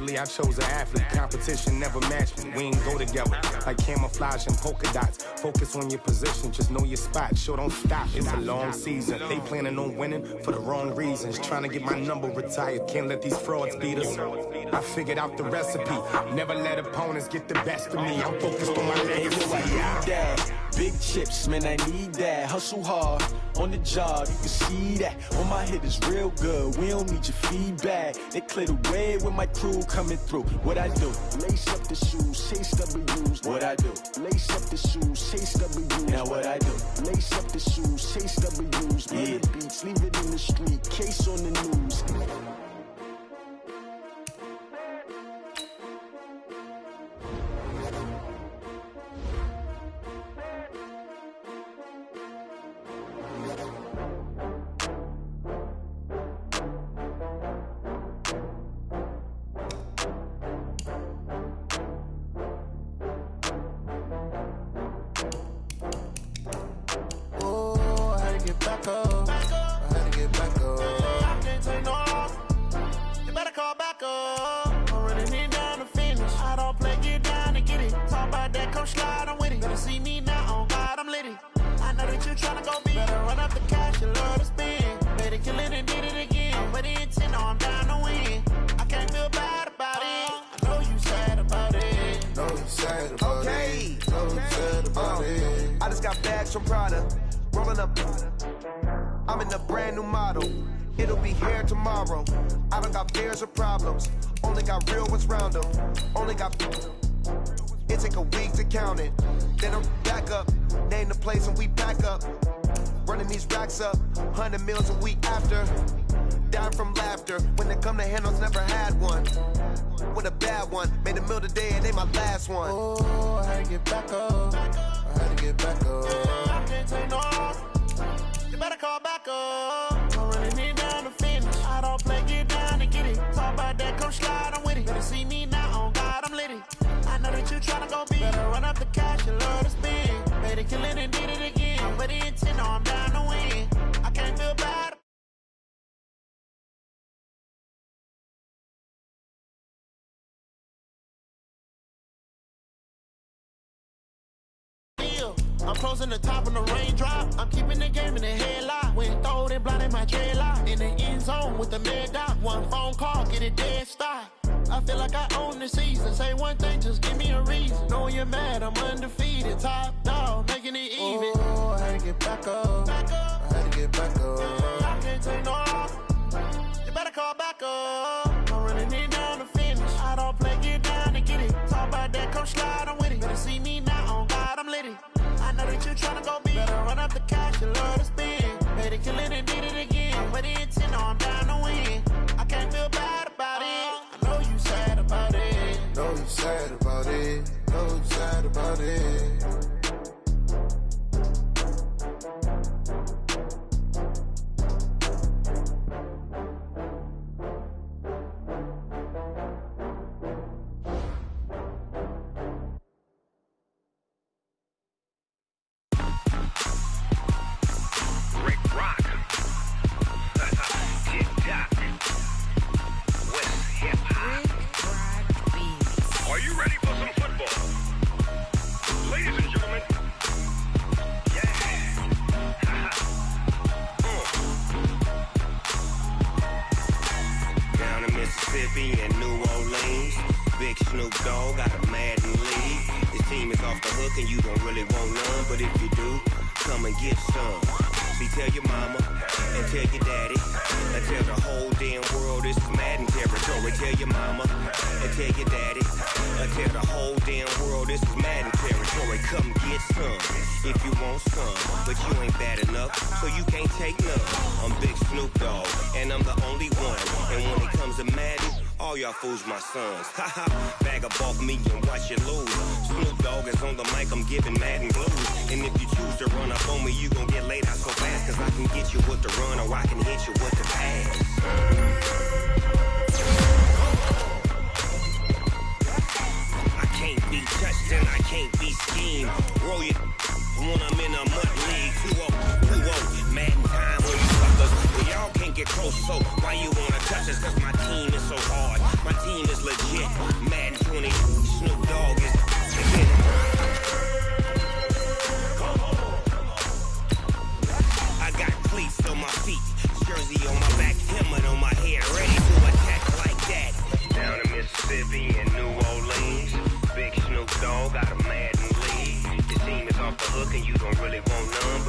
Naturally, I chose an athlete. Competition never matched me. We ain't go together like camouflage and polka dots. Focus on your position, just know your spot. Sure, don't stop. It's a long season. They planning on winning for the wrong reasons. Trying to get my number retired. Can't let these frauds beat us. I figured out the recipe. Never let opponents get the best of me. I'm focused on my legacy. Big chips, man, I need that. Hustle hard on the job, you can see that. On my hit is real good, we don't need your feedback. They clear the way with my crew coming through. What I do? Lace up the shoes, chase W's. What I do? Lace up the shoes, chase W's. Now what I do? Lace up the shoes, chase W's. Yeah. The beats, leave it in the street, case on the news. I'm closing the top on the raindrop. I'm keeping the game in the headlock. When throwed and blinded my dreadlock. In the end zone with the mad dot. One phone call, get it dead stop. I feel like I own the season. Say one thing, just give me a reason. Knowing you're mad, I'm undefeated. Top dog, making it even. Oh, I had to get back up. I had to get back up. I can't take no loss. You better call back up. I'm running it down to finish. I don't play, get down to get it. Talk about that, come slide, I'm with it. Better see me now, on God, I'm litty. I know that you tryna go big. Better run up the cash, you love to spend. Better kill it and did it again. But the intent, no, I'm down to win. I can't feel bad about it. I know you sad about it. Know you sad about it. Know you sad about it. Fools my sons. Haha, bag up off me and watch you lose. Snoop Dogg is on the mic, I'm giving Madden blues. And if you choose to run up on me, you gon' get laid out so fast. Cause I can get you with the run or I can hit you with the pass. I can't be touched and I can't be schemed. Roll it when I'm in a mud league. 2-0, Madden time when you suckers. Well, y'all can't get close, so why you wanna touch us? Cause my team is so hard. My team is legit.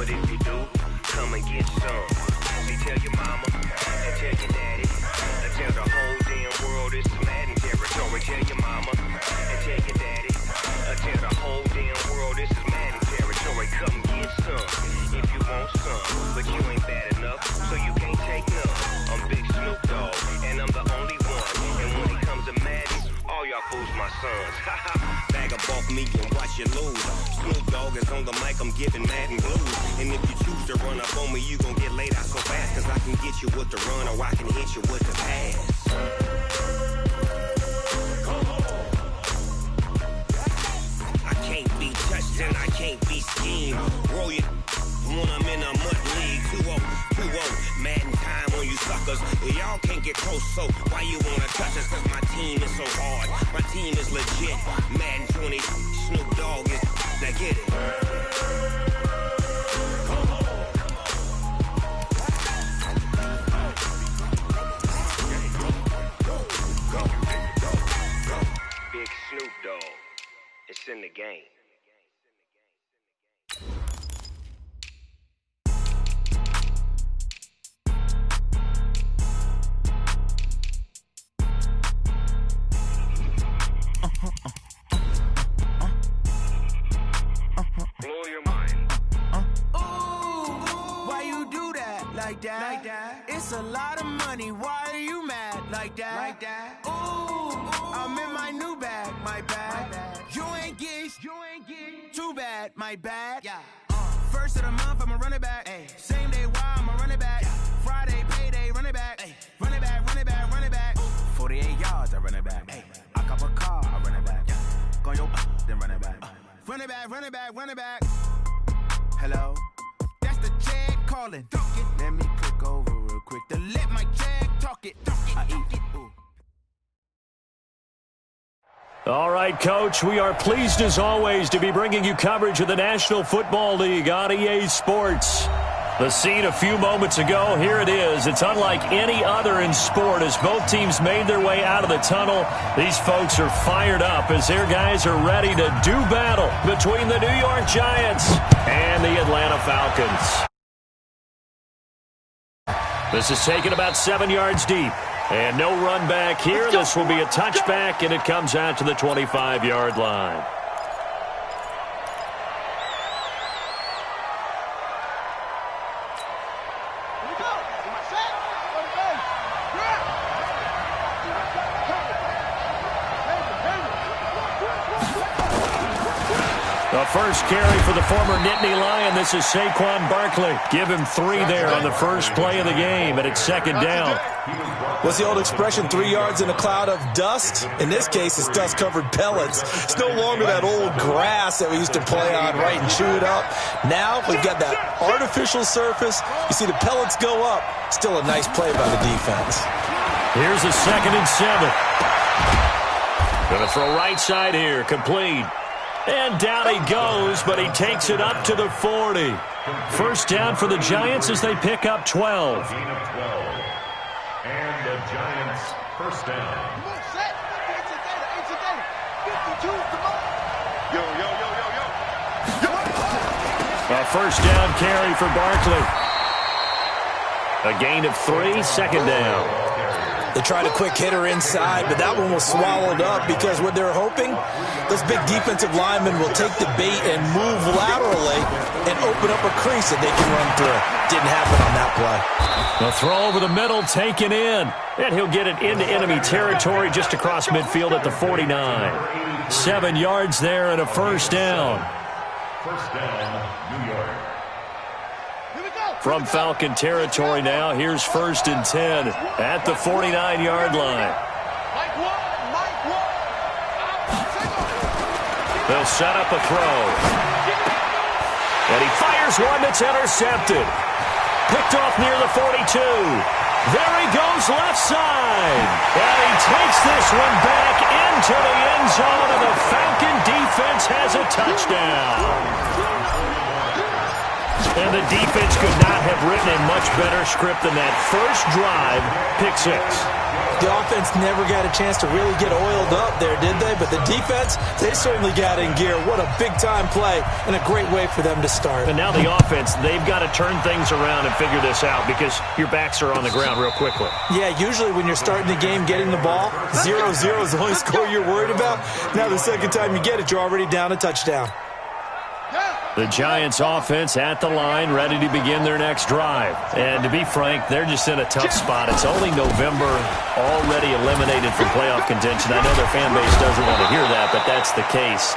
But if you do, come and get some. See, tell your mama and tell your daddy. And tell the whole damn world it's Madden territory. Tell your mama and tell your daddy. And tell the whole damn world this is Madden territory. Come get some if you want some. But you ain't bad enough, so you can't take none. I'm Big Snoop Dogg, and I'm the only one. And when it comes to Madden, all y'all fools my sons. Bag a bulk me and watch you lose. Snoop Dogg is on the mic, I'm giving Madden blues. And if you choose to run up on me, you gon' get laid out so fast. Cause I can get you with the run or I can hit you with the pass. I can't be touched and I can't be schemed. Roll you when I'm in a mud league. 2-0, Madden time on you suckers. Y'all can't get close, so why you wanna touch us? Cause my team is so hard, my team is legit. Madden 20, Snoop Dogg is, now get it. Big Snoop Dogg, it's in the game. Blow your mind. Ooh, why you do that? Like that? It's a lot of money. Why are you mad? Like that? Ooh, I'm in my new bag. My bag. You ain't get too bad. My bad. Yeah. First of the month, I'ma run it back. Ay. Same day, why I'ma run it back. Friday, payday, run it back. Ay. Run it back, run it back, run it back. 48 yards, I run it back. Ay. I cop a car, I run it back. Go yo, then run it back. Run it back, run it back, run it back. Hello? That's the check calling. Let me click over real quick to let my check talk it. I eat it. Ooh. All right, Coach, we are pleased as always to be bringing you coverage of the National Football League on EA Sports. The scene a few moments ago, here it is. It's unlike any other in sport as both teams made their way out of the tunnel. These folks are fired up as their guys are ready to do battle between the New York Giants and the Atlanta Falcons. This is taken about 7 yards deep. And no run back here. This will be a touchback, and it comes out to the 25-yard line. The first carry for the former Nittany Lion. This is Saquon Barkley. Give him 3 there on the first play of the game, and it's second down. What's the old expression, 3 yards in a cloud of dust? In this case, it's dust-covered pellets. It's no longer that old grass that we used to play on, right, and chew it up. Now we've got that artificial surface. You see the pellets go up. Still a nice play by the defense. Here's a 2nd and 7. Gonna throw right side here, complete. And down he goes, but he takes it up to the 40. First down for the Giants as they pick up 12. And the Giants first down. Come on, set. 52, come on. Yo. A first down carry for Barkley. A gain of 3, second down. They tried a quick hitter inside, but that one was swallowed up because what they're hoping, those big defensive linemen will take the bait and move laterally and open up a crease that they can run through. Didn't happen on that play. The throw over the middle taken in, and he'll get it into enemy territory just across midfield at the 49. 7 yards there and a first down. First down, New York. From Falcon territory now, here's 1st and 10 at the 49-yard line. They'll set up a throw. And he fires one that's intercepted. Picked off near the 42. There he goes left side. And he takes this one back into the end zone, and the Falcon defense has a touchdown. And the defense could not have written a much better script than that first drive, pick 6. The offense never got a chance to really get oiled up there, did they? But the defense, they certainly got in gear. What a big-time play and a great way for them to start. And now the offense, they've got to turn things around and figure this out because your backs are on the ground real quickly. Yeah, usually when you're starting the game getting the ball, 0-0 is the only score you're worried about. Now the second time you get it, you're already down a touchdown. The Giants offense at the line, ready to begin their next drive. And to be frank, they're just in a tough spot. It's only November, already eliminated from playoff contention. I know their fan base doesn't want to hear that, but that's the case.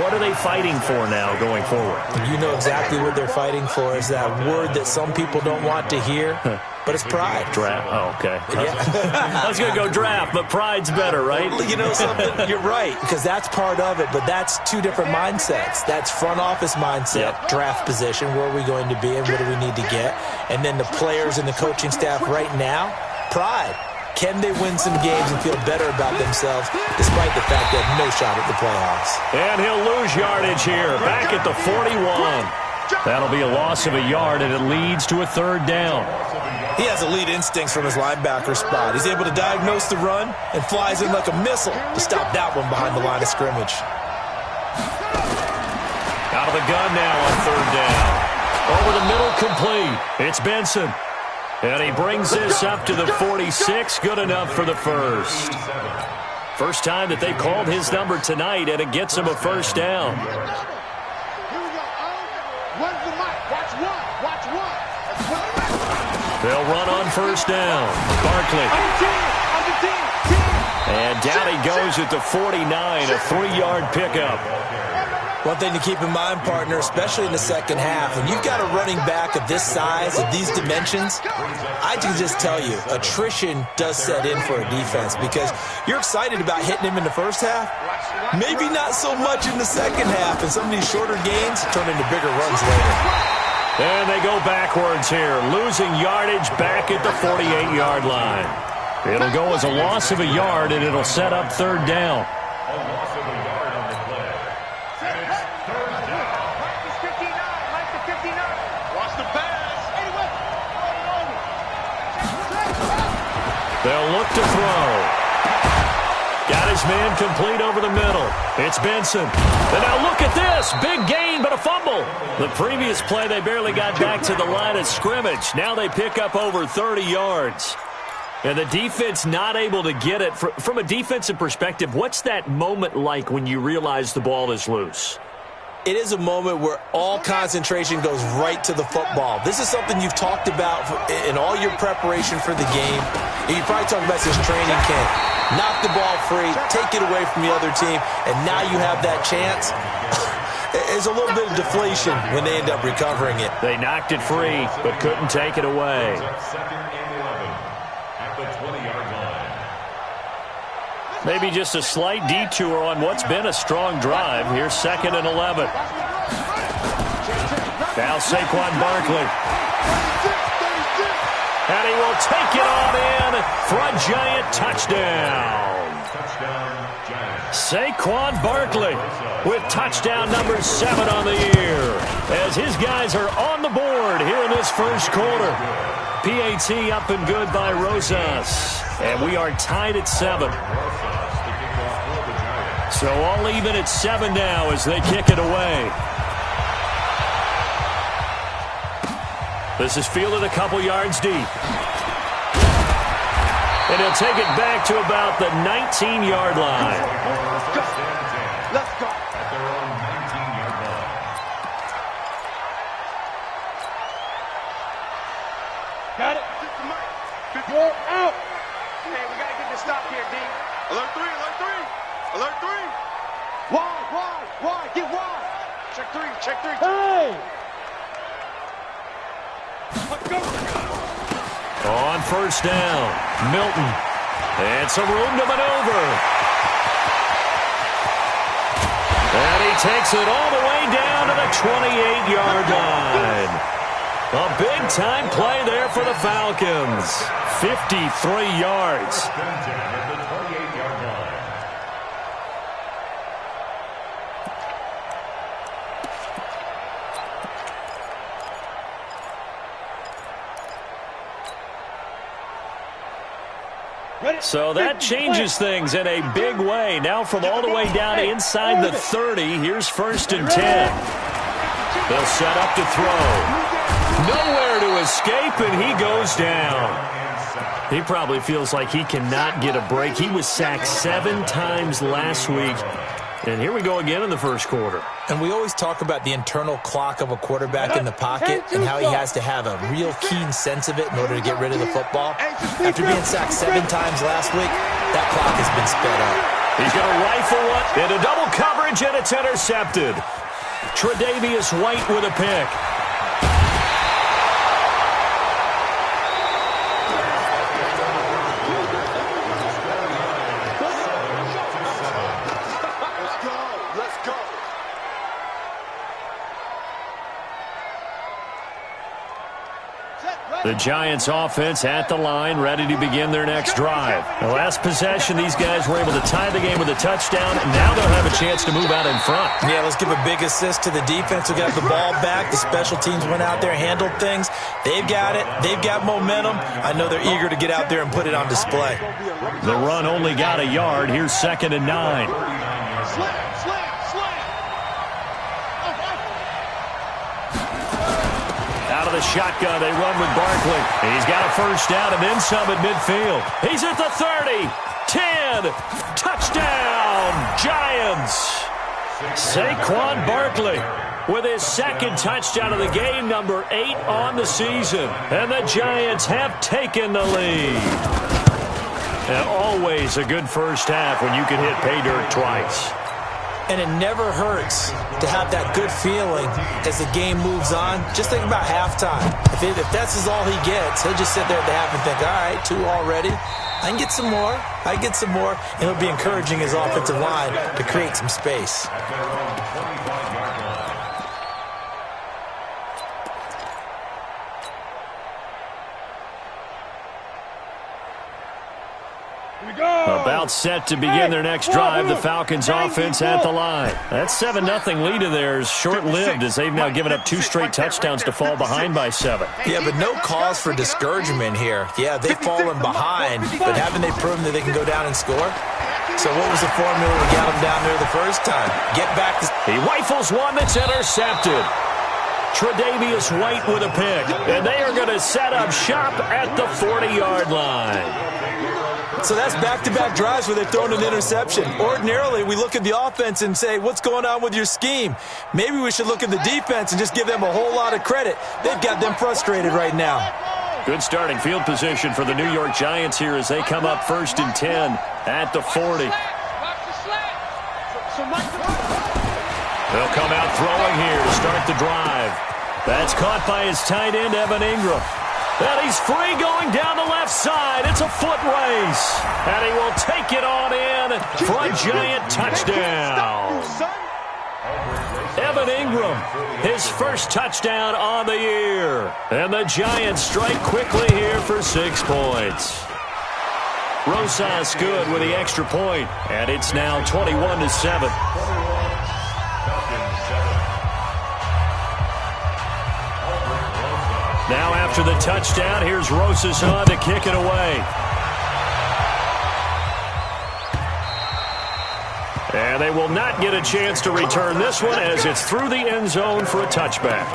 What are they fighting for now going forward? You know exactly what they're fighting for is that word that some people don't want to hear, but it's pride. Draft. Oh, okay. Yeah. I was going to go draft, but pride's better, right? You know something? You're right, because that's part of it, but that's two different mindsets. That's front office mindset, draft position, where are we going to be and what do we need to get? And then the players and the coaching staff right now, pride. Can they win some games and feel better about themselves despite the fact they have no shot at the playoffs? And he'll lose yardage here, back at the 41. That'll be a loss of a yard, and it leads to a third down. He has elite instincts from his linebacker spot. He's able to diagnose the run and flies in like a missile to stop that one behind the line of scrimmage. Out of the gun now on third down. Over the middle, complete. It's Benson. And he brings this up to the 46. Good enough for the first. First time that they've called his number tonight, and it gets him a first down. They'll run on first down. Barkley. And down he goes at the 49, a 3-yard pickup. One thing to keep in mind, partner, especially in the second half, when you've got a running back of this size, of these dimensions, I can just tell you, attrition does set in for a defense because you're excited about hitting him in the first half, maybe not so much in the second half, and some of these shorter gains turn into bigger runs later. And they go backwards here, losing yardage back at the 48-yard line. It'll go as a loss of a yard, and it'll set up third down. They'll look to throw. Got his man complete over the middle. It's Benson. And now look at this. Big gain, but a fumble. The previous play, they barely got back to the line of scrimmage. Now they pick up over 30 yards. And the defense not able to get it. From a defensive perspective, what's that moment like when you realize the ball is loose? It is a moment where all concentration goes right to the football. This is something you've talked about in all your preparation for the game. You probably talked about this training camp. Knock the ball free, take it away from the other team, and now you have that chance. There's a little bit of deflation when they end up recovering it. They knocked it free, but couldn't take it away. Maybe just a slight detour on what's been a strong drive. Here's 2nd and 11. Now Saquon Barkley. And he will take it on in for a Giant touchdown. Saquon Barkley with touchdown number 7 on the year. As his guys are on the board here in this first quarter. PAT up and good by Rosas. And we are tied at 7. So all even at 7 now as they kick it away. This is fielded a couple yards deep. And he'll take it back to about the 19-yard line. Let's go. At their own 19-yard line. Got it. Go out. Hey, we got to get this stop here, D. Alert 3, alert 3. Alert 3. Wide. Get wide. Check 3. Hey. Let's go. On first down, Milton. And some room to maneuver. And he takes it all the way down to the 28-yard line. A big-time play there for the Falcons. 53 yards. Ready? So that changes things in a big way. Now from all the way down inside the 30, here's 1st and 10. They'll set up to throw. Nowhere to escape, and he goes down. He probably feels like he cannot get a break. He was sacked 7 times last week. And here we go again in the first quarter. And we always talk about the internal clock of a quarterback in the pocket and how he has to have a real keen sense of it in order to get rid of the football. After being sacked 7 times last week, that clock has been sped up. He's going to rifle one into double coverage, and it's intercepted. Tre'Davious White with a pick. The Giants offense at the line, ready to begin their next drive. The last possession, these guys were able to tie the game with a touchdown, and now they'll have a chance to move out in front. Yeah, let's give a big assist to the defense who got the ball back. The special teams went out there, handled things. They've got it. They've got momentum. I know they're eager to get out there and put it on display. The run only got a yard. Here's 2nd and 9. Out of the shotgun, they run with Barkley. He's got a first down and then some at midfield. He's at the 30, 10, touchdown, Giants. Saquon Barkley with his 2nd touchdown of the game, number 8 on the season. And the Giants have taken the lead. And always a good first half when you can hit pay dirt twice. And it never hurts to have that good feeling as the game moves on. Just think about halftime. If that's all he gets, he'll just sit there at the half and think, all right, 2 already. I can get some more. I get some more. And it'll be encouraging his offensive line to create some space. About set to begin their next drive, the Falcons offense at the line. That 7-0 lead of theirs short-lived as they've now given up 2 straight touchdowns to fall behind by 7. Yeah, but no cause for discouragement here. Yeah, they've fallen behind, but haven't they proven that they can go down and score? So what was the formula that got them down there the first time? Get back to... He rifles one that's intercepted. Tre'Davious White with a pick, and they are going to set up shop at the 40-yard line. So that's back-to-back drives where they've thrown an interception. Ordinarily, we look at the offense and say, what's going on with your scheme? Maybe we should look at the defense and just give them a whole lot of credit. They've got them frustrated right now. Good starting field position for the New York Giants here as they come up 1st and 10 at the 40. They'll come out throwing here to start the drive. That's caught by his tight end, Evan Ingram. And he's free going down the left side. It's a foot race. And he will take it on in for a Giant touchdown. Evan Ingram, his first touchdown on the year. And the Giants strike quickly here for 6 points. Rosas good with the extra point. And it's now 21-7. Now after the touchdown, here's Rosas on to kick it away. And they will not get a chance to return this one as it's through the end zone for a touchback.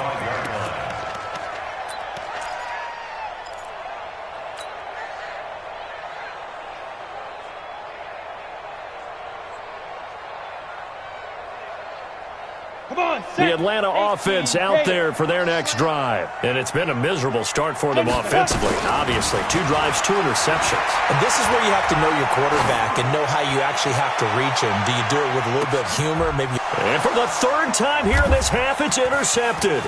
The Atlanta offense out there for their next drive. And it's been a miserable start for them offensively. Obviously, 2 drives, 2 interceptions. And this is where you have to know your quarterback and know how you actually have to reach him. Do you do it with a little bit of humor? Maybe. And for the 3rd time here in this half, it's intercepted.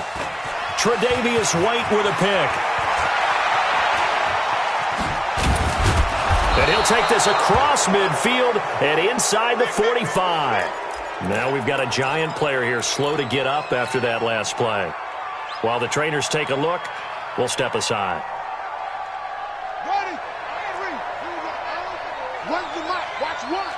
Tre'Davious White with a pick. And he'll take this across midfield and inside the 45. Now we've got a Giant player here slow to get up after that last play. While the trainers take a look, we'll step aside. Ready? Where's the mic? Watch one.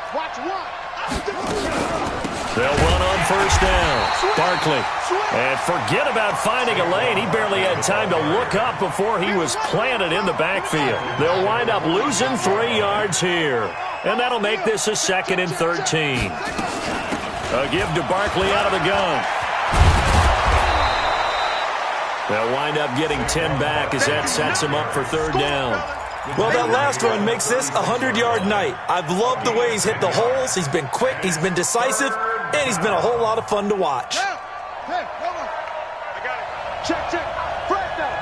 They'll run on first down. Barkley. And forget about finding a lane. He barely had time to look up before he was planted in the backfield. They'll wind up losing 3 yards here. And that'll make this a 2nd and 13. A give to Barkley out of the gun. They'll wind up getting 10 back as that sets him up for 3rd down. Well, that last run makes this a 100-yard night. I've loved the way he's hit the holes. He's been quick, he's been decisive, and he's been a whole lot of fun to watch. Hey, come on. I got it. Check. Press down.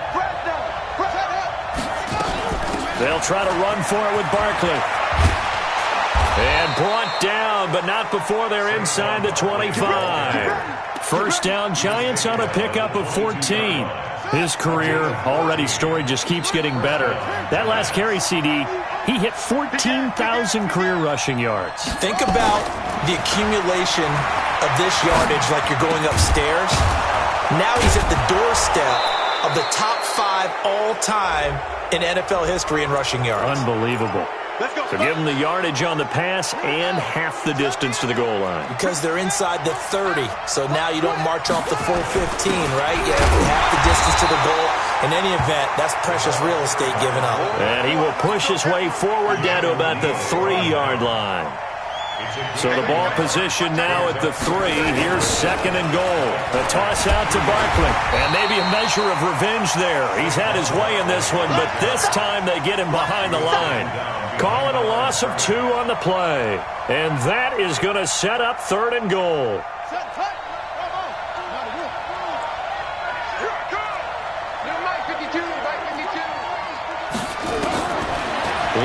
They'll try to run for it with Barkley. And brought down, but not before they're inside the 25. First down, Giants on a pickup of 14. His career, already storied, just keeps getting better. That last carry, CD, he hit 14,000 career rushing yards. Think about the accumulation of this yardage like you're going upstairs. Now he's at the doorstep of the top 5 all-time in NFL history in rushing yards. Unbelievable. So give them the yardage on the pass and half the distance to the goal line. Because they're inside the 30, so now you don't march off the full 15, right? You have half the distance to the goal. In any event, that's precious real estate given up. And he will push his way forward down to about the 3-yard line. So the ball position now at the 3. Here's 2nd and goal. A toss out to Barkley. And maybe a measure of revenge there. He's had his way in this one, but this time they get him behind the line. Call it a loss of 2 on the play. And that is going to set up 3rd and goal.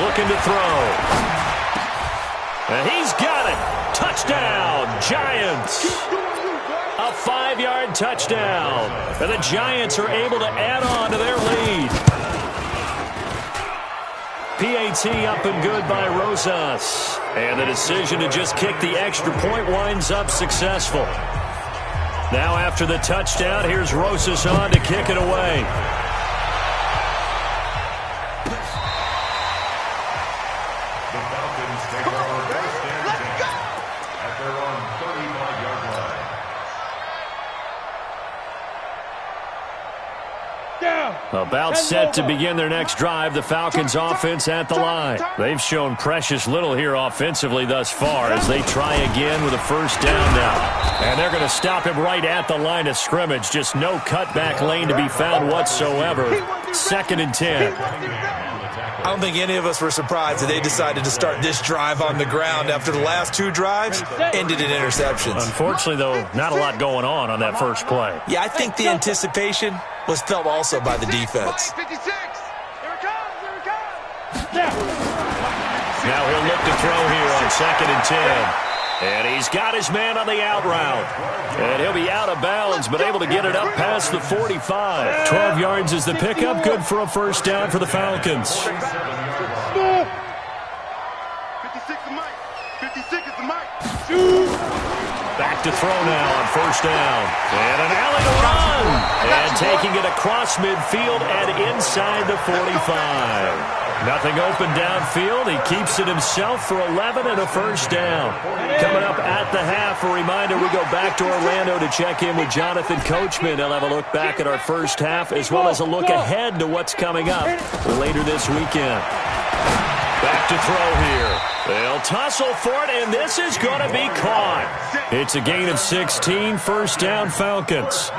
Looking to throw. And he's got it. Touchdown, Giants. A 5-yard touchdown. And the Giants are able to add on to their lead. PAT up and good by Rosas. And the decision to just kick the extra point winds up successful. Now after the touchdown, here's Rosas on to kick it away. The Falcons take over first and 10 at their own 35-yard line. About set to begin their next drive, the Falcons offense at the line. They've shown precious little here offensively thus far as they try again with a first down now. And they're going to stop him right at the line of scrimmage. Just no cutback lane to be found whatsoever. 2nd and 10. I don't think any of us were surprised that they decided to start this drive on the ground after the last 2 drives ended in interceptions. Unfortunately, though, not a lot going on that first play. Yeah, I think the anticipation was felt also by the defense. 56. Here it comes. Now he'll look to throw here on 2nd and 10. And he's got his man on the out route. And he'll be out of bounds, but able to get it up past the 45. 12 yards is the pickup. Good for a first down for the Falcons. 56 is Mike. 56 is the Mike. Back to throw now on first down. And an alley to run. And taking it across midfield and inside the 45. Nothing open downfield. He keeps it himself for 11 and a first down. Coming up at the half, a reminder, we go back to Orlando to check in with Jonathan Coachman. He'll have a look back at our first half as well as a look ahead to what's coming up later this weekend. Back to throw here. They'll tussle for it, and this is going to be caught. It's a gain of 16, first down Falcons.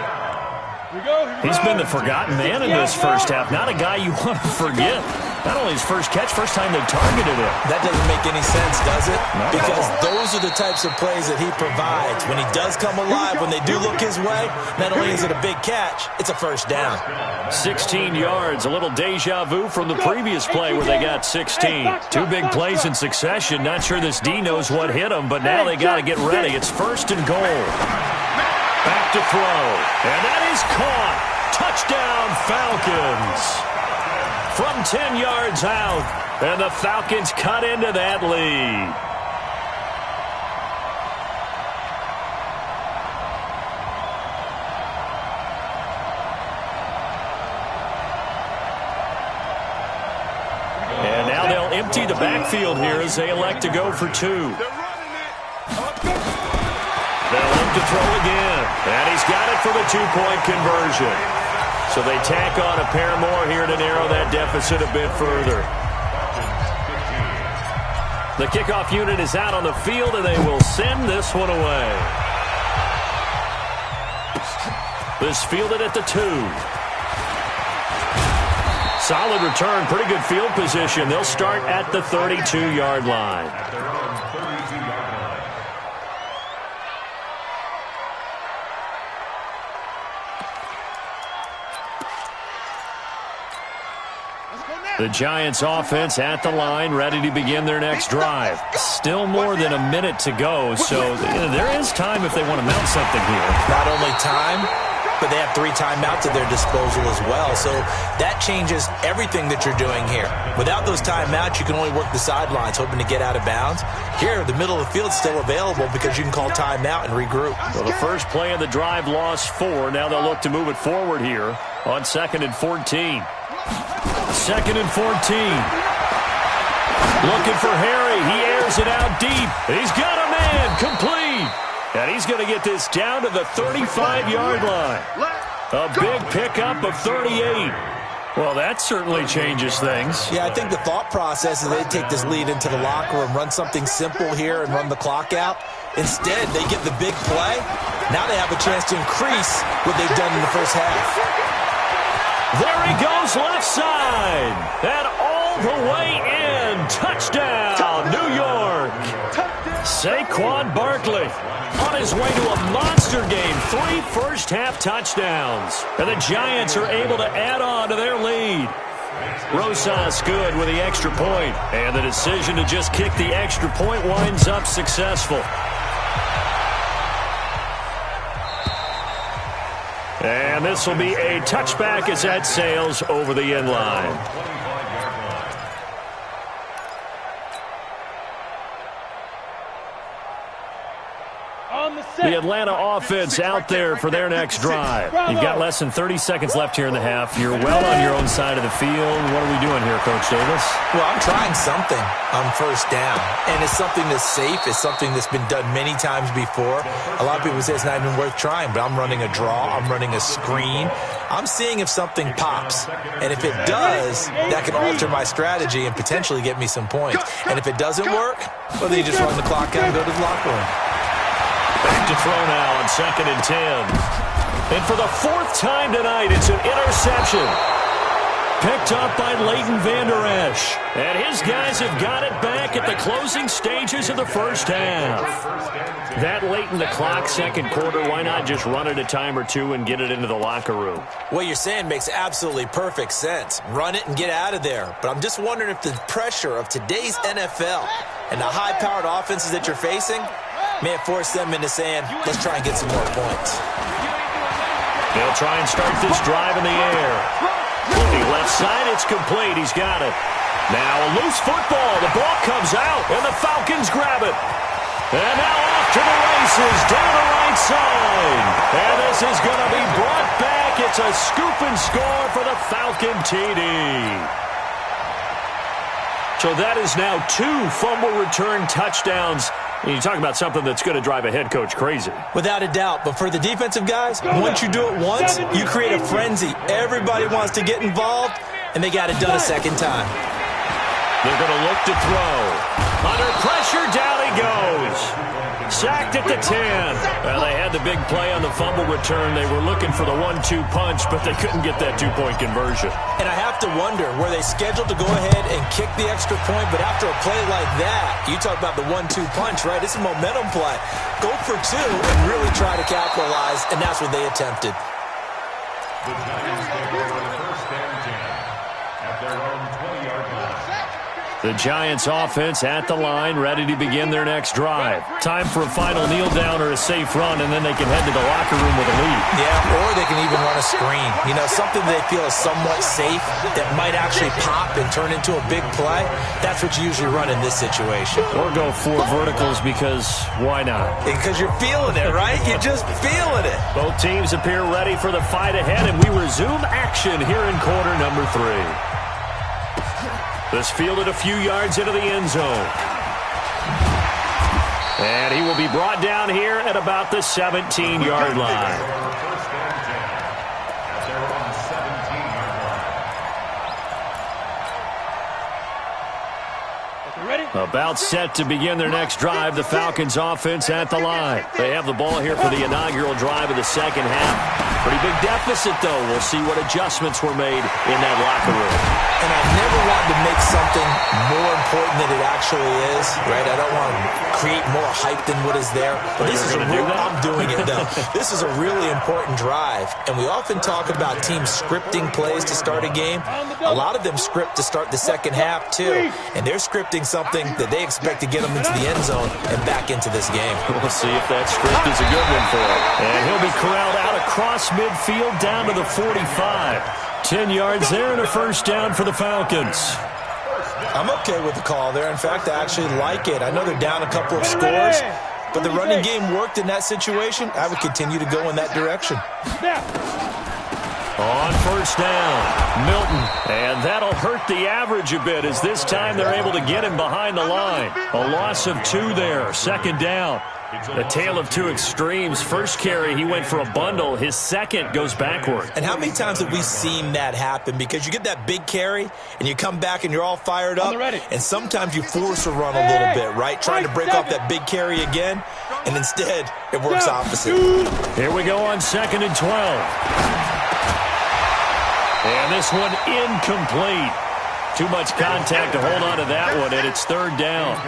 He's been the forgotten man in this first half. Not a guy you want to forget. Not only his first catch, first time they targeted him. That doesn't make any sense, does it? No. Because those are the types of plays that he provides. When he does come alive, when they do look his way, not only is it a big catch, it's a first down. 16 yards, a little deja vu from the previous play where they got 16. 2 big plays in succession. Not sure this D knows what hit him, but now they got to get ready. It's 1st and goal. Back to throw. And that is caught. Touchdown, Falcons. From 10 yards out. And the Falcons cut into that lead. And now they'll empty the backfield here as they elect to go for 2. to throw again. And he's got it for the two-point conversion. So they tack on a pair more here to narrow that deficit a bit further. The kickoff unit is out on the field, and they will send this one away. This fielded at the 2. Solid return, pretty good field position. They'll start at the 32-yard line. The Giants offense at the line, ready to begin their next drive. Still more than a minute to go, so there is time if they want to mount something here. Not only time, but they have 3 timeouts at their disposal as well, so that changes everything that you're doing here. Without those timeouts, you can only work the sidelines, hoping to get out of bounds. Here, the middle of the field is still available because you can call timeout and regroup. Well, the first play of the drive lost 4. Now they'll look to move it forward here on 2nd and 14. 2nd and 14. Looking for Harry. He airs it out deep. He's got a man. Complete. And he's going to get this down to the 35-yard line. A big pickup of 38. Well, that certainly changes things. Yeah, I think the thought process is they take this lead into the locker room, run something simple here and run the clock out. Instead, they get the big play. Now they have a chance to increase what they've done in the first half. There he goes left side. And all the way in. Touchdown, New York. Saquon Barkley on his way to a monster game. 3 first-half touchdowns. And the Giants are able to add on to their lead. Rosas good with the extra point. And the decision to just kick the extra point winds up successful. And this will be a touchback as that sails over the end line. The Atlanta offense out there for their next drive. You've got less than 30 seconds left here in the half. You're well on your own side of the field. What are we doing here, Coach Davis? Well, I'm trying something on first down, and it's something that's safe. It's something that's been done many times before. A lot of people say it's not even worth trying, but I'm running a draw. I'm running a screen. I'm seeing if something pops, and if it does, that can alter my strategy and potentially get me some points. And if it doesn't work, well, then you just run the clock out and go to the locker room. Back to throw now on 2nd and 10. And for the 4th time tonight, it's an interception. Picked up by Leighton Vander Esch. And his guys have got it back at the closing stages of the first half. That late in the clock, second quarter, why not just run it a time or two and get it into the locker room? What you're saying makes absolutely perfect sense. Run it and get out of there. But I'm just wondering if the pressure of today's NFL and the high-powered offenses that you're facing may have forced them into saying, let's try and get some more points. They'll try and start this drive in the air. Looking left side, it's complete. He's got it. Now a loose football. The ball comes out, and the Falcons grab it. And now off to the races down the right side. And this is going to be brought back. It's a scoop and score for the Falcon TD. So that is now 2 fumble return touchdowns. You talk about something that's going to drive a head coach crazy. Without a doubt. But for the defensive guys, once you do it once, you create a frenzy. Everybody wants to get involved, and they got it done a second time. They're going to look to throw. Under pressure, down he goes. Sacked at the 10. Well, they had the big play on the fumble return. They were looking for the 1-2 punch, but they couldn't get that 2-point conversion. And I have to wonder, were they scheduled to go ahead and kick the extra point, but after a play like that, you talk about the 1-2 punch, right? It's a momentum play. Go for 2 and really try to capitalize, and that's what they attempted. The Giants take over the first and 10 at their own 20-yard line. The Giants offense at the line, ready to begin their next drive. Time for a final kneel down or a safe run, and then they can head to the locker room with a lead. Yeah, or they can even run a screen. You know, something they feel is somewhat safe that might actually pop and turn into a big play. That's what you usually run in this situation. Or go 4 verticals because why not? Because you're feeling it, right? You're just feeling it. Both teams appear ready for the fight ahead, and we resume action here in quarter number 3. This fielded a few yards into the end zone. And he will be brought down here at about the 17-yard line. First and 10 at their own 17-yard line. Ready? About set to begin their next drive, the Falcons offense at the line. They have the ball here for the inaugural drive of the second half. Pretty big deficit, though. We'll see what adjustments were made in that locker room. And I never wanted to make something more important than it actually is, right? I don't want to create more hype than what is there. But this is a real, I'm doing it, though. This is a really important drive. And we often talk about teams scripting plays to start a game. A lot of them script to start the second half, too. And they're scripting something that they expect to get them into the end zone and back into this game. We'll see if that script is a good one for him. And he'll be corralled out across midfield down to the 45. 10 yards there and a first down for the Falcons. I'm okay with the call there. In fact, I actually like it. I know they're down a couple of scores, but the running game worked in that situation. I would continue to go in that direction. On first down, Milton. And that'll hurt the average a bit as this time they're able to get him behind the line. A loss of 2 there, second down. A tale of two extremes. First carry, he went for a bundle. His second goes backward. And how many times have we seen that happen? Because you get that big carry, and you come back and you're all fired up, and sometimes you force a run a little bit, right? Trying to break off that big carry again, and instead it works opposite. Here we go on 2nd and 12. And this one incomplete. Too much contact to hold on to that one, and it's 3rd down.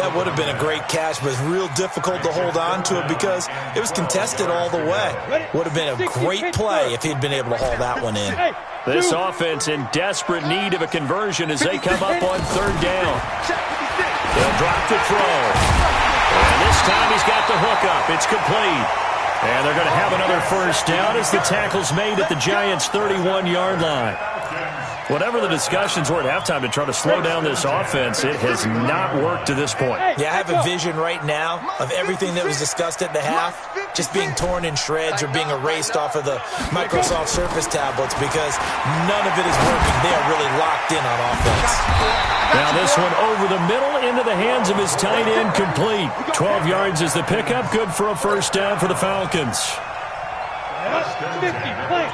That would have been a great catch, but it's real difficult to hold on to it because it was contested all the way. Would have been a great play if he'd been able to haul that one in. This offense in desperate need of a conversion as they come up on 3rd down. They'll drop the throw. And this time he's got the hook up. It's complete. And they're going to have another first down as the tackle's made at the Giants' 31-yard line. Whatever the discussions were at halftime to try to slow down this offense, it has not worked to this point. Yeah, I have a vision right now of everything that was discussed at the half just being torn in shreds or being erased off of the Microsoft Surface tablets because none of it is working. They are really locked in on offense. Now this one over the middle into the hands of his tight end, complete. 12 yards is the pickup, good for a first down for the Falcons. 50, play.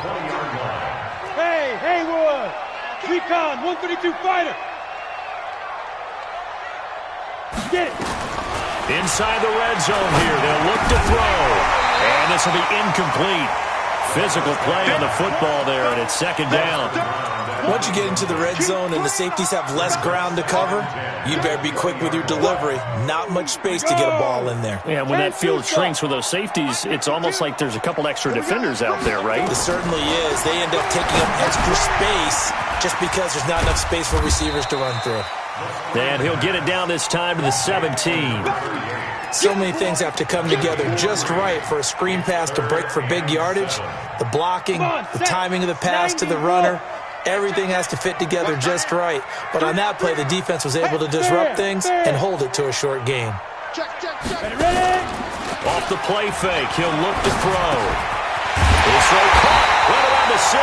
Hey, Haywood. Recon, 132 fighter. Get it. Inside the red zone here. They'll look to throw. And this will be incomplete. Physical play on the football there, and it's 2nd down. Once you get into the red zone and the safeties have less ground to cover, you better be quick with your delivery. Not much space to get a ball in there. Yeah, when that field shrinks with those safeties, it's almost like there's a couple extra defenders out there, right? It certainly is. They end up taking up extra space just because there's not enough space for receivers to run through. And he'll get it down this time to the 17. So many things have to come together just right for a screen pass to break for big yardage. The blocking, the timing of the pass to the runner, everything has to fit together just right. But on that play, the defense was able to disrupt things and hold it to a short gain. Off the play fake, he'll look to throw. His throw caught right around the 6.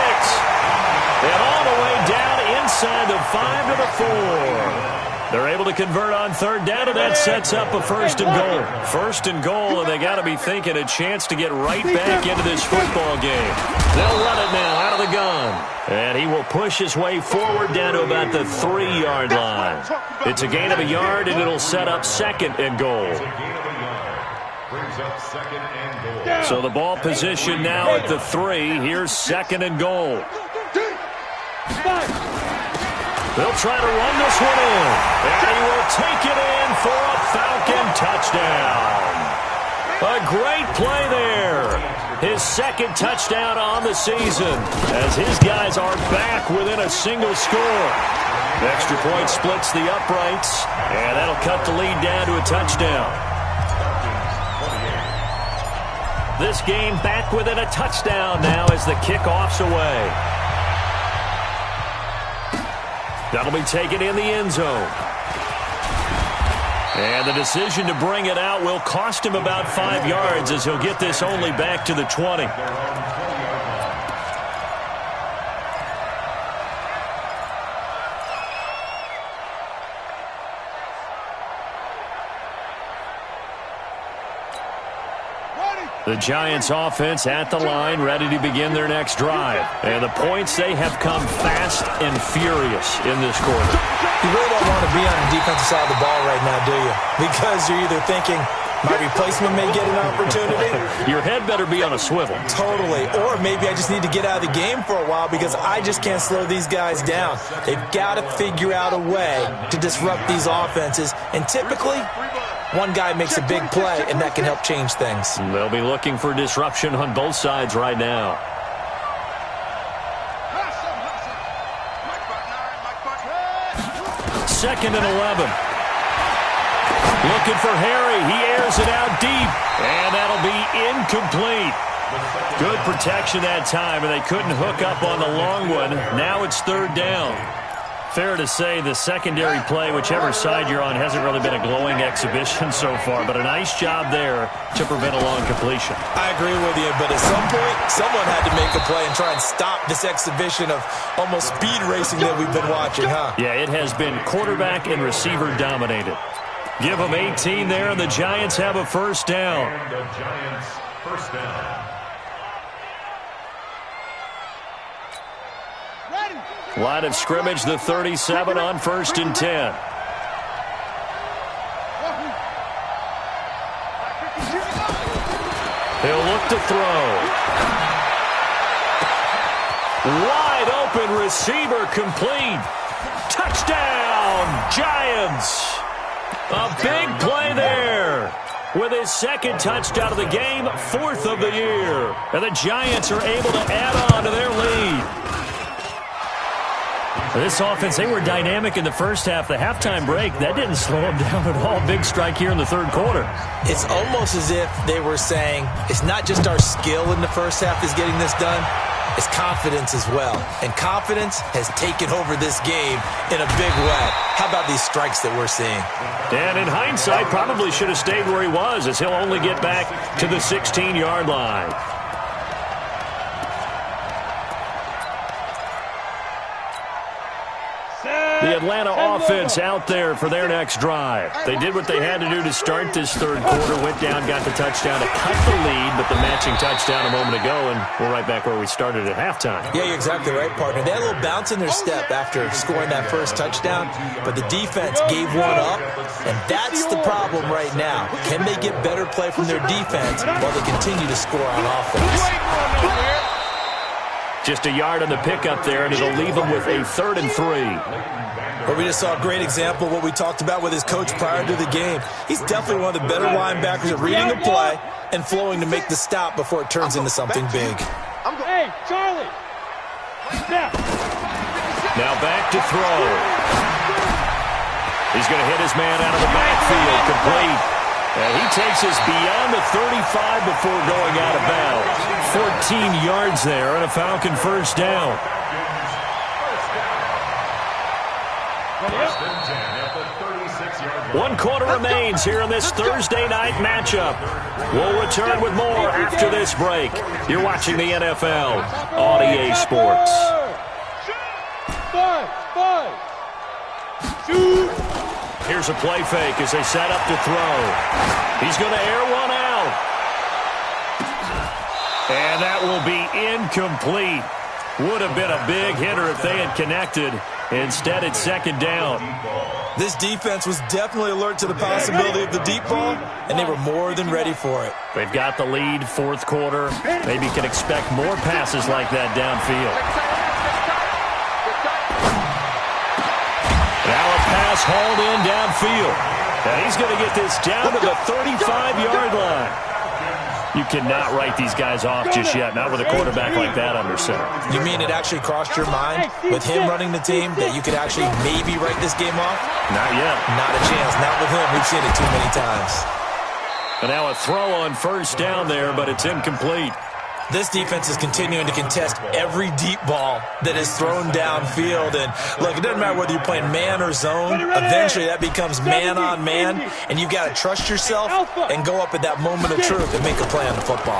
And all the way down inside the 5 to the 4. They're able to convert on 3rd down, and that sets up a 1st and goal. 1st and goal, and they got to be thinking a chance to get right back into this football game. They'll run it now out of the gun. And he will push his way forward down to about the 3-yard line. It's a gain of a yard, and it'll set up 2nd and goal. So the ball position now at the 3. Here's 2nd and goal. They'll try to run this one in. And he will take it in for a Falcon touchdown. A great play there. His 2nd touchdown on the season as his guys are back within a single score. The extra point splits the uprights, and that'll cut the lead down to a touchdown. This game back within a touchdown now as the kickoff's away. That'll be taken in the end zone. And the decision to bring it out will cost him about 5 yards as he'll get this only back to the 20. The Giants offense at the line, ready to begin their next drive. And the points, they have come fast and furious in this quarter. You really don't want to be on the defensive side of the ball right now, do you? Because you're either thinking, my replacement may get an opportunity. Your head better be on a swivel. Totally. Or maybe I just need to get out of the game for a while because I just can't slow these guys down. They've got to figure out a way to disrupt these offenses. And typically, one guy makes a big play, and that can help change things. They'll be looking for disruption on both sides right now. Second and 11. Looking for Harry. He airs it out deep. And that'll be incomplete. Good protection that time, and they couldn't hook up on the long one. Now it's third down. Fair to say the secondary play, whichever side you're on, hasn't really been a glowing exhibition so far, but a nice job there to prevent a long completion. I agree with you, but at some point, someone had to make a play and try and stop this exhibition of almost speed racing that we've been watching, huh? Yeah, it has been quarterback and receiver dominated. Give them 18 there, and the Giants have a first down. And the Giants first down. Line of scrimmage, the 37 on 1st and 10. He'll look to throw. Wide open receiver complete. Touchdown, Giants. A big play there. With his second touchdown of the game, 4th of the year. And the Giants are able to add on to their lead. This offense, they were dynamic in the first half. The halftime break, that didn't slow them down at all. Big strike here in the third quarter. It's almost as if they were saying, it's not just our skill in the first half that's getting this done, it's confidence as well. And confidence has taken over this game in a big way. How about these strikes that we're seeing? And in hindsight, probably should have stayed where he was, as he'll only get back to the 16-yard line. The Atlanta offense out there for their next drive. They did what they had to do to start this third quarter. Went down, got the touchdown to cut the lead, but the matching touchdown a moment ago, and we're right back where we started at halftime. Yeah, you're exactly right, partner. They had a little bounce in their step after scoring that first touchdown, but the defense gave one up, and that's the problem right now. Can they get better play from their defense while they continue to score on offense? Just a yard on the pickup there, and it'll leave them with a 3rd and 3. Well, we just saw a great example of what we talked about with his coach prior to the game. He's definitely one of the better linebackers at reading a play and flowing to make the stop before it turns into something big. Hey, Charlie! Step! Now back to throw. He's going to hit his man out of the backfield, complete. And he takes us beyond the 35 before going out of bounds. 14 yards there and a Falcon first down. First and 10 at the 36-yard line. 1 quarter remains here in this Thursday night matchup. We'll return with more after this break. You're watching the NFL on EA Sports. Here's a play fake as they set up to throw. He's going to air one out. And that will be incomplete. Would have been a big hitter if they had connected. Instead, it's second down. This defense was definitely alert to the possibility of the deep ball, and they were more than ready for it. They've got the lead, 4th quarter. Maybe can expect more passes like that downfield. Now a pass hauled in downfield. And he's going to get this down to the 35-yard line. You cannot write these guys off just yet, not with a quarterback like that under center. You mean it actually crossed your mind with him running the team that you could actually maybe write this game off? Not yet. Not a chance. Not with him. We've seen it too many times. And now a throw on first down there, but it's incomplete. This defense is continuing to contest every deep ball that is thrown downfield. And look, it doesn't matter whether you're playing man or zone. Eventually that becomes man on man, and you've got to trust yourself and go up at that moment of truth and make a play on the football.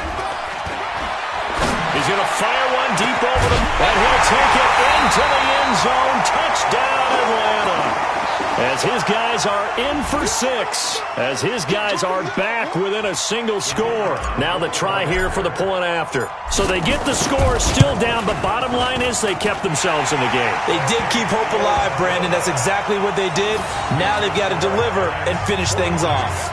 He's going to fire one deep over the, and he'll take it into the end zone. Touchdown, Atlanta. as his guys are in for 6, as his guys are back within a single score. Now the try here for the point after. So they get the score still down, but bottom line is they kept themselves in the game. They did keep hope alive, Brandon. That's exactly what they did. Now they've got to deliver and finish things off.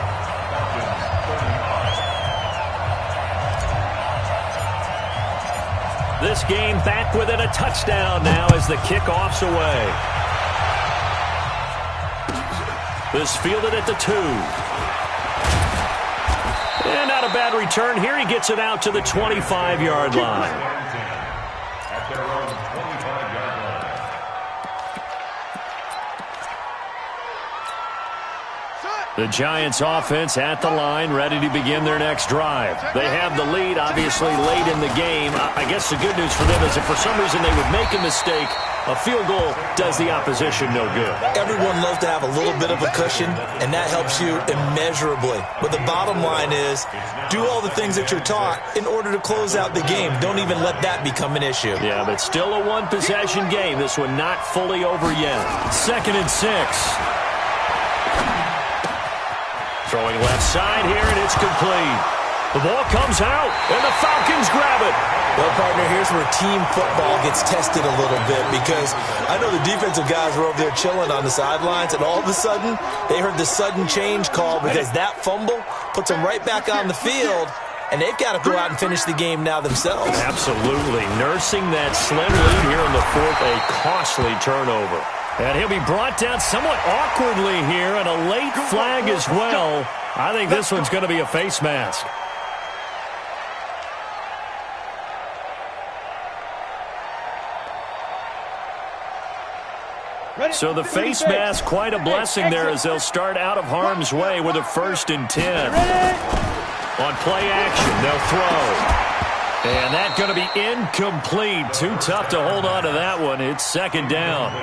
This game back within a touchdown now as the kickoff's away. This fielded at the 2. And not a bad return here. He gets it out to the 25-yard line. At their own 25-yard line. The Giants offense at the line, ready to begin their next drive. They have the lead, obviously, late in the game. I guess the good news for them is if for some reason they would make a mistake, a field goal does the opposition no good. Everyone loves to have a little bit of a cushion, and that helps you immeasurably. But the bottom line is, do all the things that you're taught in order to close out the game. Don't even let that become an issue. Yeah, but still a one-possession game. This one not fully over yet. 2nd and 6. Throwing left side here, and it's complete. The ball comes out, and the Falcons grab it. Well, partner, here's where team football gets tested a little bit because I know the defensive guys were over there chilling on the sidelines, and all of a sudden, they heard the sudden change call because that fumble puts them right back on the field, and they've got to go out and finish the game now themselves. Absolutely. Nursing that slim lead here in the 4th, a costly turnover. And he'll be brought down somewhat awkwardly here, and a late flag as well. I think this one's going to be a face mask. So the face mask, quite a blessing there as they'll start out of harm's way with a 1st and 10. On play action, they'll throw. And that's going to be incomplete. Too tough to hold on to that one. It's 2nd down.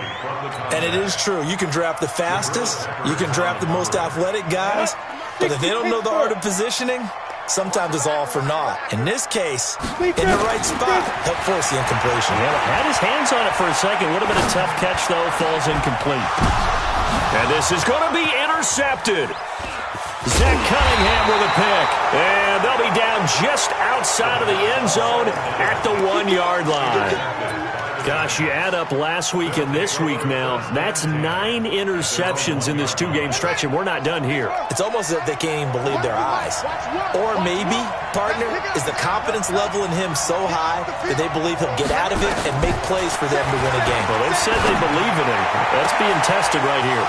And it is true. You can draft the fastest. You can draft the most athletic guys. But if they don't know the art of positioning, sometimes it's all for naught. In this case, in the right spot, help force the incompletion. Yeah, had his hands on it for a second. Would have been a tough catch, though. Falls incomplete. And this is going to be intercepted. Zach Cunningham with a pick. And they'll be down just outside of the end zone at the 1-yard line. Gosh, you add up last week and this week now. That's 9 interceptions in this 2-game stretch, and we're not done here. It's almost as if they can't even believe their eyes. Or maybe, partner, is the confidence level in him so high that they believe he'll get out of it and make plays for them to win a game. Well, they said they believe in him. That's being tested right here.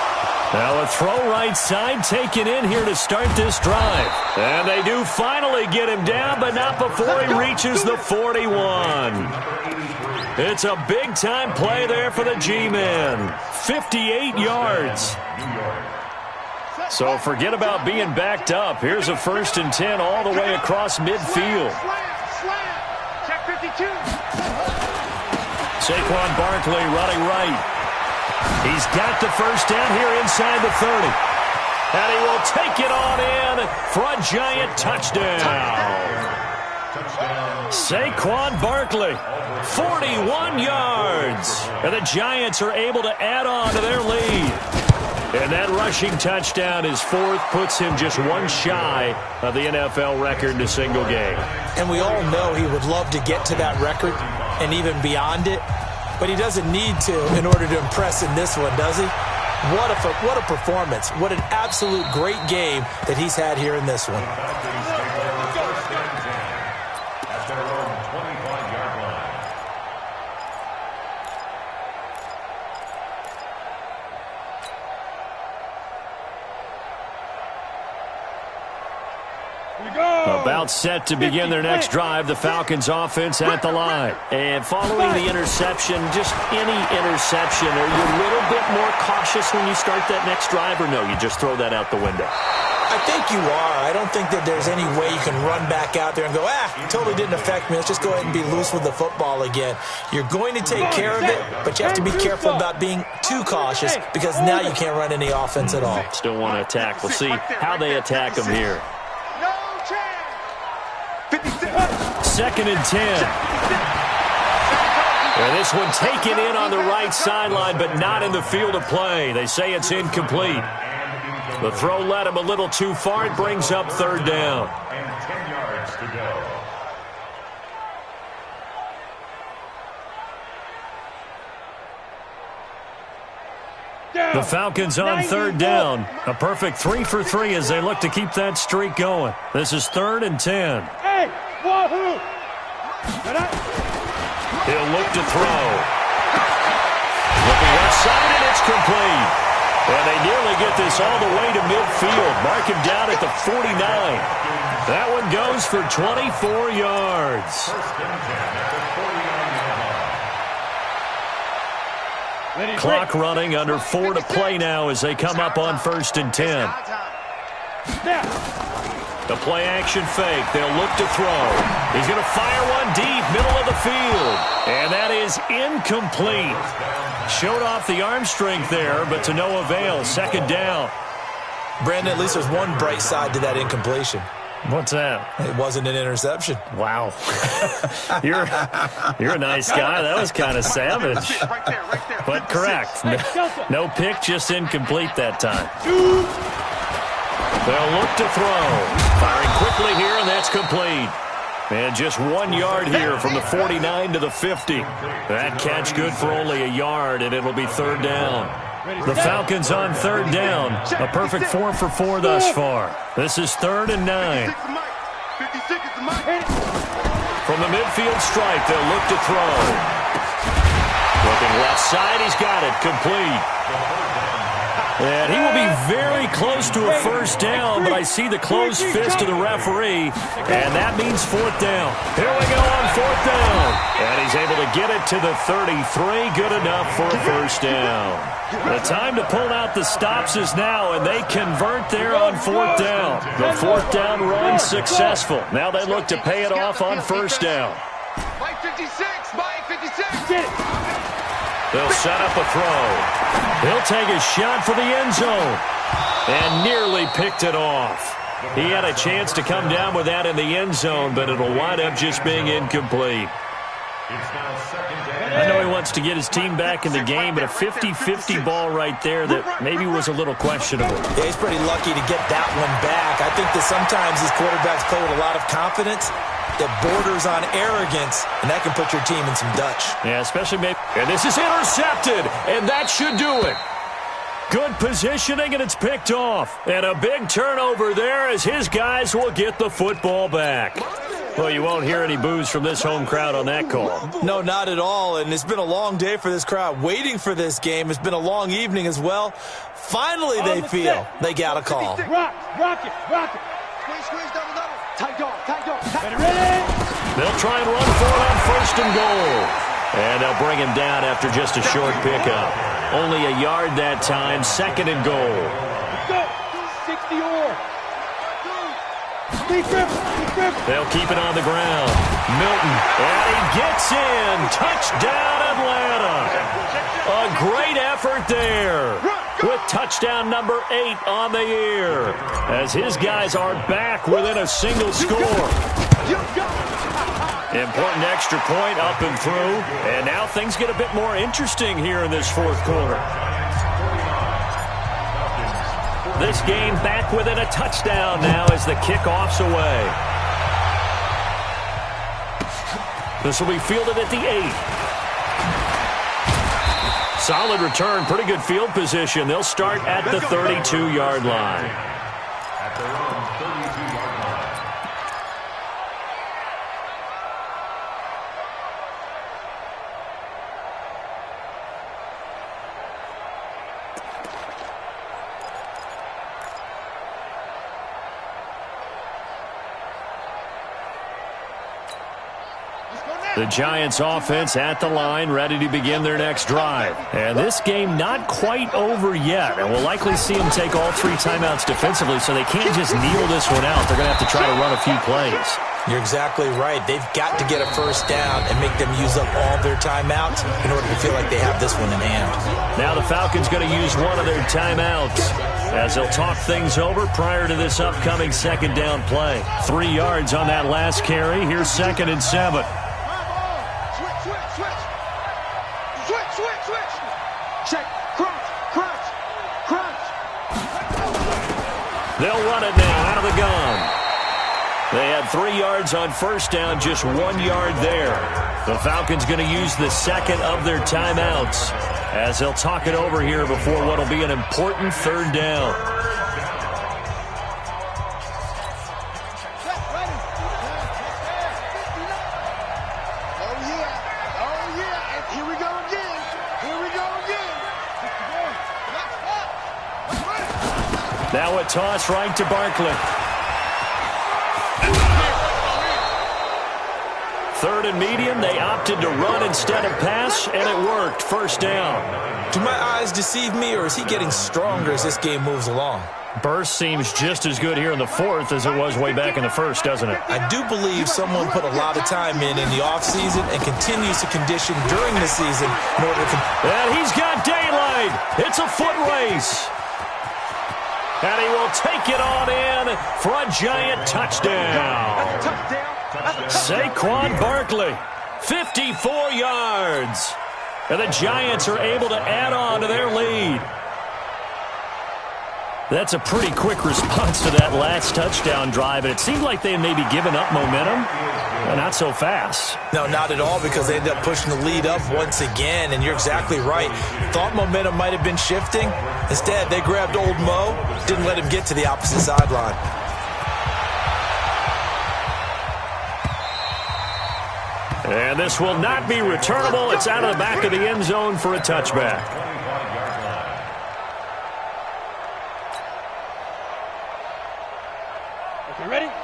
Now a throw right side taken in here to start this drive. And they do finally get him down, but not before he reaches the 41. It's a big-time play there for the G-Men. 58 yards. So forget about being backed up. Here's a 1st and 10 all the way across midfield. Check 52. Saquon Barkley running right. He's got the 1st down here inside the 30. And he will take it on in for a Giant touchdown. Saquon Barkley, 41 yards. And the Giants are able to add on to their lead. And that rushing touchdown is 4th, puts him just one shy of the NFL record in a single game. And we all know he would love to get to that record and even beyond it. But he doesn't need to in order to impress in this one, does he? What a performance. What an absolute great game that he's had here in this one. At their own 25-yard line. About set to begin their next drive, the Falcons offense at the line. And following the interception, just any interception, are you a little bit more cautious when you start that next drive, or no, you just throw that out the window? I think you are. I don't think that there's any way you can run back out there and go, totally didn't affect me. Let's just go ahead and be loose with the football again. You're going to take care of it, but you have to be careful about being too cautious because now you can't run any offense at all. Still want to attack. We'll see how they attack them here. 2nd and 10. And this one taken in on the right sideline, but not in the field of play. They say it's incomplete. The throw led him a little too far. It brings up third down. And 10 yards to go. The Falcons on third down. A perfect 3 for 3 as they look to keep that streak going. This is 3rd and 10. Hey, wahoo! He'll look to throw. Looking left side, and it's complete. And they nearly get this all the way to midfield. Mark him down at the 49. That one goes for 24 yards. Clock running, under 4 to play now as they come up on 1st and 10. The play action fake. They'll look to throw. He's going to fire one deep, middle of the field. And that is incomplete. Showed off the arm strength there, but to no avail. 2nd down. Brandon, at least there's one bright side to that incompletion. What's that? It wasn't an interception. Wow. You're a nice guy. That was kind of savage. But correct. No pick, just incomplete that time. They'll look to throw. Firing quickly here, and that's complete. And just 1 yard here from the 49 to the 50. That catch good for only a yard, and it'll be 3rd down. The Falcons on 3rd down. A perfect 4 for 4 thus far. This is 3rd and 9. From the midfield stripe, they'll look to throw. Looking left side, he's got it. Complete. And he will be very close to a 1st down, but I see the closed fist of the referee, and that means 4th down. Here we go on 4th down. And he's able to get it to the 33. Good enough for a 1st down. The time to pull out the stops is now, and they convert there on 4th down. The 4th down run successful. Now they look to pay it off on 1st down. Mike 56, Mike 56. They'll set up a throw. He'll take a shot for the end zone. And nearly picked it off. He had a chance to come down with that in the end zone, but it'll wind up just being incomplete. I know he wants to get his team back in the game, but a 50-50 ball right there that maybe was a little questionable. Yeah, he's pretty lucky to get that one back. I think that sometimes these quarterbacks play with a lot of confidence that borders on arrogance, and that can put your team in some Dutch. Yeah, especially maybe. And this is intercepted, and that should do it. Good positioning, and it's picked off. And a big turnover there as his guys will get the football back. Well, you won't hear any boos from this home crowd on that call. No, not at all, and it's been a long day for this crowd waiting for this game. It's been a long evening as well. Finally, they feel they got a call. Rock it. Squeeze, double. Tight dog. Ready? They'll try and run for it on 1st and goal. And they'll bring him down after just a short pickup. Only a yard that time, 2nd and goal. Let's go. 60 or. They'll keep it on the ground. Milton, and he gets in. Touchdown, Atlanta. A great effort there. With touchdown number 8 on the year. As his guys are back within a single score. Important extra point up and through. And now things get a bit more interesting here in this 4th quarter. This game back within a touchdown now as the kickoff's away. This will be fielded at the 8. Solid return, pretty good field position. They'll start at the 32-yard line. At their own 32-yard line. The Giants offense at the line, ready to begin their next drive. And this game not quite over yet. And we'll likely see them take all 3 timeouts defensively, so they can't just kneel this one out. They're going to have to try to run a few plays. You're exactly right. They've got to get a 1st down and make them use up all their timeouts in order to feel like they have this one in hand. Now the Falcons going to use one of their timeouts as they'll talk things over prior to this upcoming 2nd down play. 3 yards on that last carry. Here's 2nd and 7. They'll run it now out of the gun. They had 3 yards on first down, just 1 yard there. The Falcons going to use the second of their timeouts as they'll talk it over here before what will be an important third down. Now a toss right to Barkley. 3rd and medium, they opted to run instead of pass, and it worked. First down. Do my eyes deceive me, or is he getting stronger as this game moves along? Burst seems just as good here in the 4th as it was way back in the 1st, doesn't it? I do believe someone put a lot of time in the offseason and continues to condition during the season in order to... And he's got daylight. It's a foot race. And he will take it on in for a giant touchdown. Saquon Barkley, 54 yards. And the Giants are able to add on to their lead. That's a pretty quick response to that last touchdown drive, and it seemed like they had maybe given up momentum. Not so fast. No, not at all, because they ended up pushing the lead up once again, and you're exactly right. Thought momentum might have been shifting. Instead, they grabbed old Mo, didn't let him get to the opposite sideline. And this will not be returnable. It's out of the back of the end zone for a touchback.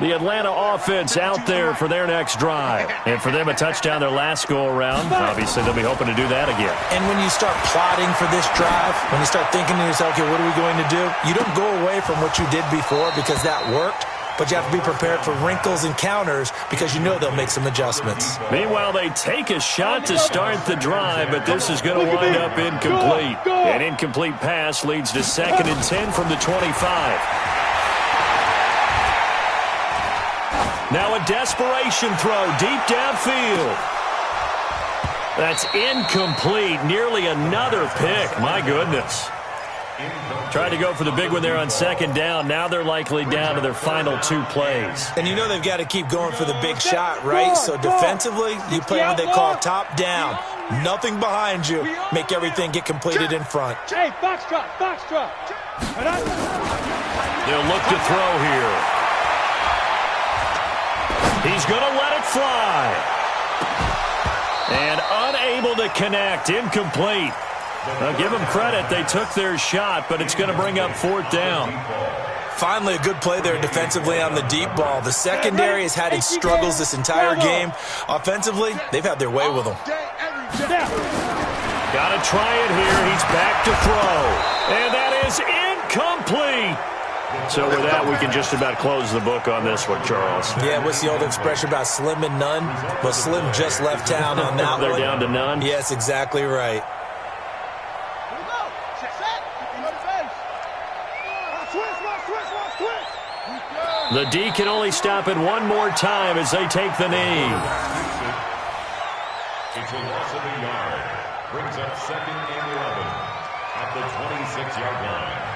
The Atlanta offense out there for their next drive. And for them, a touchdown their last go-around. Obviously, they'll be hoping to do that again. And when you start plotting for this drive, when you start thinking to yourself, okay, what are we going to do? You don't go away from what you did before because that worked. But you have to be prepared for wrinkles and counters because you know they'll make some adjustments. Meanwhile, they take a shot to start the drive, but this is going to wind up incomplete. An incomplete pass leads to 2nd and 10 from the 25. Now a desperation throw deep downfield. That's incomplete. Nearly another pick. My goodness. Tried to go for the big one there on 2nd down. Now they're likely down to their final 2 plays. And you know they've got to keep going for the big shot, right? So defensively, you play what they call top down. Nothing behind you. Make everything get completed in front. Hey, box drop, box drop. They'll look to throw here. He's going to let it fly. And unable to connect. Incomplete. Now give them credit. They took their shot, but it's going to bring up 4th down. Finally, a good play there defensively on the deep ball. The secondary has had its struggles this entire game. Offensively, they've had their way with them. Got to try it here. He's back to throw. And that is incomplete. So with that, we can just about close the book on this one, Charles. Yeah, what's the old expression about slim and none? Well, Slim just left town on that They're one. down to none? Yes, exactly right. The D can only stop it one more time as they take the knee. It's a loss of a yard. Brings up 2nd and 11 at the 26-yard line.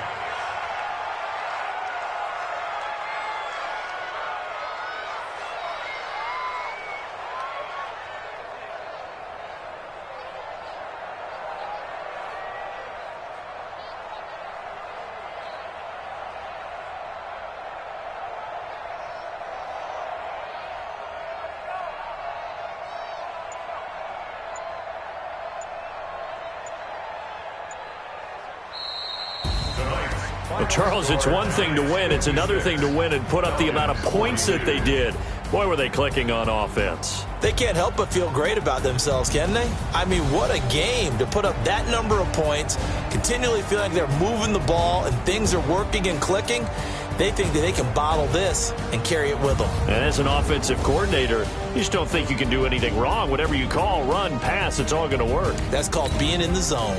Well, Charles, it's one thing to win. It's another thing to win and put up the amount of points that they did. Boy, were they clicking on offense. They can't help but feel great about themselves, can they? I mean, what a game to put up that number of points, continually feeling like they're moving the ball and things are working and clicking. They think that they can bottle this and carry it with them. And as an offensive coordinator, you just don't think you can do anything wrong. Whatever you call, run, pass, it's all going to work. That's called being in the zone.